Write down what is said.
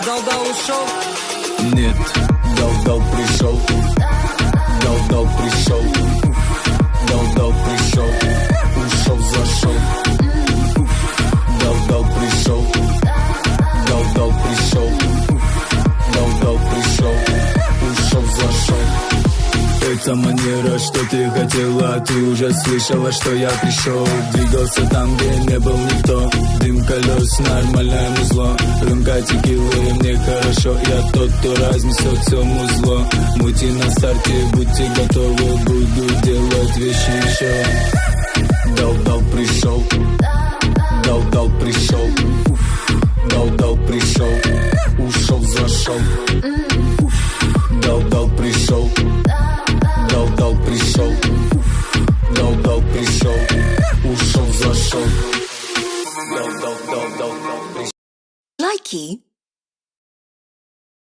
дал-дал ушел? Нет, дал-дал пришел. Дал-дал пришел. Дал-дал пришел. Ушел, зашел. Дал-дал пришел. Дал-дал пришел. Дал-дал пришел. Ушел, зашел. Это манера, что ты хотела. Ты уже слышала, что я пришел. Двигался там, где не был никто. Дым колес, нормальное музло. Рюмка текилы, мне хорошо. Я тот, кто разнесет все музло. Мути на старте, будьте готовы. Буду делать вещи еще. Дал-дал пришел. Дал-дал пришел. Дал-дал пришел. Ушел, зашел. Дал-дал пришел. Дал-дал пришел. Дал-дал пришел. Ушел, зашел. Дал-дал пришел. Лайки.